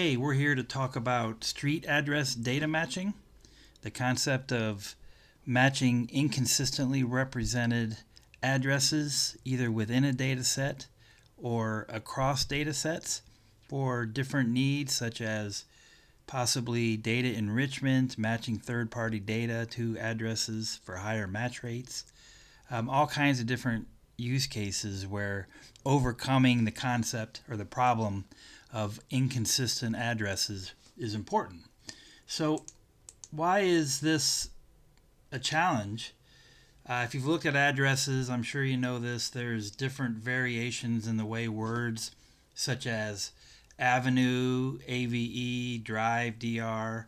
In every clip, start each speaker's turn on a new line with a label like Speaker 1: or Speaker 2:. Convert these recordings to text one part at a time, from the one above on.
Speaker 1: Hey, we're here to talk about street address data matching, the concept of matching inconsistently represented addresses either within a data set or across data sets for different needs, such as possibly data enrichment, matching third party data to addresses for higher match rates, all kinds of different use cases where overcoming the concept or the problem of inconsistent addresses is important. So, why is this a challenge? If you've looked at addresses, I'm sure you know this, there's different variations in the way words such as avenue, AVE, drive, DR,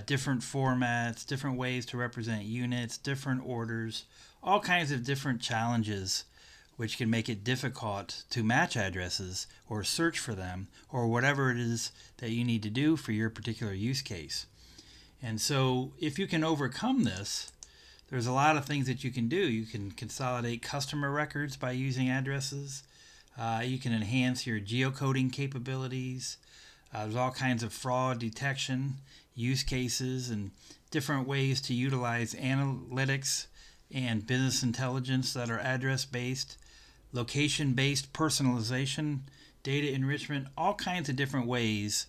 Speaker 1: different formats, different ways to represent units, different orders, all kinds of different challenges which can make it difficult to match addresses or search for them or whatever it is that you need to do for your particular use case. And so, if you can overcome this, there's a lot of things that you can do. You can consolidate customer records by using addresses. You can enhance your geocoding capabilities. There's all kinds of fraud detection use cases and different ways to utilize analytics and business intelligence that are address based, location based personalization, data enrichment, all kinds of different ways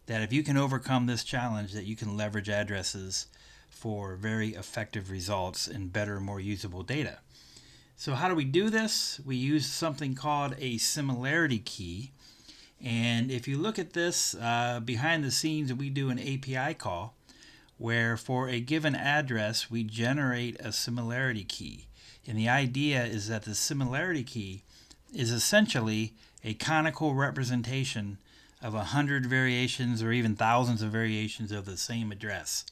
Speaker 1: that if you can overcome this challenge that you can leverage addresses for very effective results and better, more usable data. So how do we do this? We use something called a similarity key. And if you look at this, behind the scenes, we do an API call where for a given address, we generate a similarity key. And the idea is that the similarity key is essentially a conical representation of 100 variations or even thousands of variations of the same address.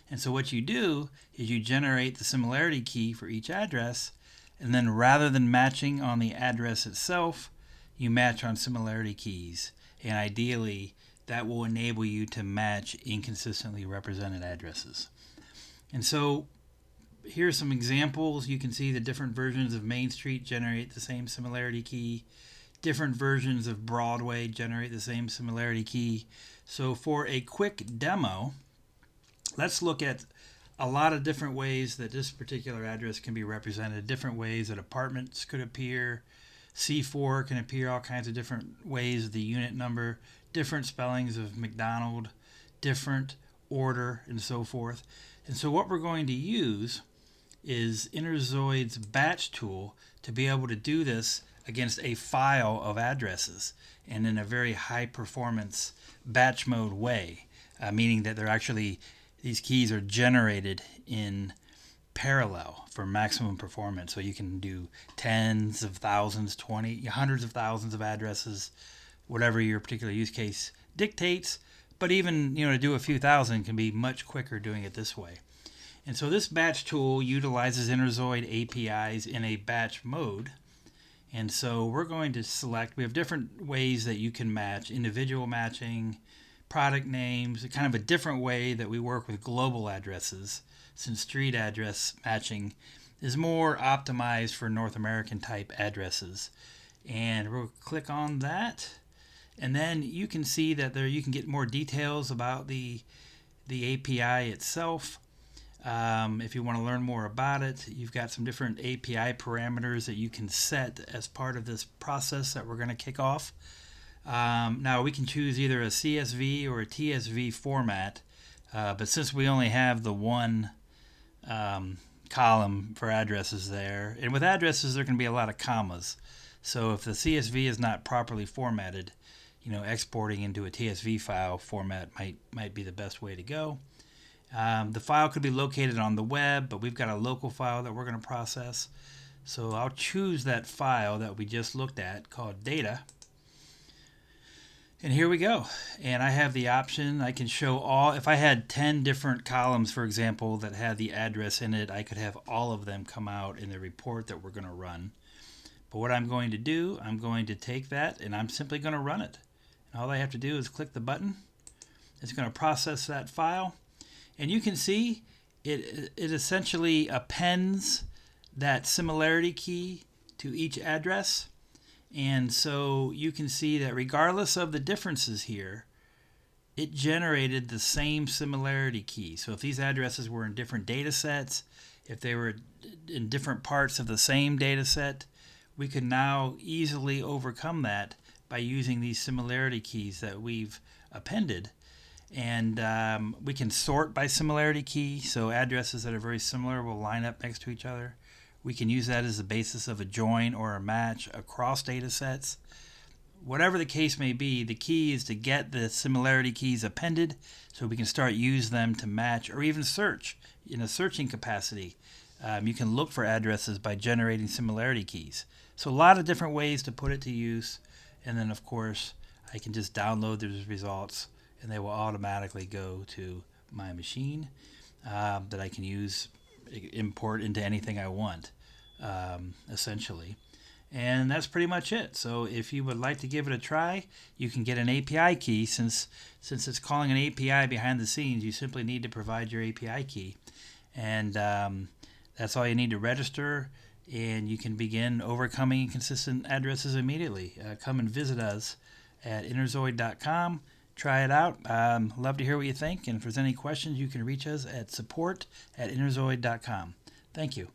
Speaker 1: And so what you do is you generate the similarity key for each address, and then rather than matching on the address itself, you match on similarity keys. And ideally, that will enable you to match inconsistently represented addresses. And so here's some examples. You can see the different versions of Main Street generate the same similarity key. Different versions of Broadway generate the same similarity key. So for a quick demo, let's look at a lot of different ways that this particular address can be represented, different ways that apartments could appear. C4 can appear all kinds of different ways, the unit number, different spellings of McDonald, different order, and so forth. And so what we're going to use is Interzoid's Batch Tool to be able to do this against a file of addresses and in a very high performance batch mode way, meaning that these keys are generated in parallel for maximum performance. So you can do tens of thousands, hundreds of thousands of addresses, whatever your particular use case dictates. But even to do a few thousand can be much quicker doing it this way. And so this batch tool utilizes Interzoid APIs in a batch mode. And so we're going to select, we have different ways that you can match, individual matching, product names, kind of a different way that we work with global addresses, since street address matching is more optimized for North American type addresses. And we'll click on that. And then you can see that there you can get more details about the API itself. If you want to learn more about it, you've got some different API parameters that you can set as part of this process that we're going to kick off. Now we can choose either a CSV or a TSV format, but since we only have the one column for addresses there, and with addresses there can be a lot of commas. So if the CSV is not properly formatted, exporting into a TSV file format might be the best way to go. The file could be located on the web, but we've got a local file that we're going to process. So I'll choose that file that we just looked at called data. And here we go. And I have the option, I can show all, if I had 10 different columns, for example, that had the address in it, I could have all of them come out in the report that we're going to run. But what I'm going to do, I'm going to take that and I'm simply going to run it. And all I have to do is click the button. It's going to process that file. And you can see it essentially appends that similarity key to each address. And so you can see that regardless of the differences here, it generated the same similarity key. So if these addresses were in different data sets, if they were in different parts of the same data set, we could now easily overcome that by using these similarity keys that we've appended. And we can sort by similarity key, so addresses that are very similar will line up next to each other. We can use that as the basis of a join or a match across data sets. Whatever the case may be, the key is to get the similarity keys appended so we can start use them to match or even search in a searching capacity. You can look for addresses by generating similarity keys. So a lot of different ways to put it to use. And then, of course, I can just download those results and they will automatically go to my machine that I can use, import into anything I want, essentially. And that's pretty much it. So if you would like to give it a try, you can get an API key. Since it's calling an API behind the scenes, you simply need to provide your API key. And that's all you need to register, and you can begin overcoming inconsistent addresses immediately. Come and visit us at interzoid.com. Try it out. Love to hear what you think. And if there's any questions, you can reach us at support@interzoid.com. Thank you.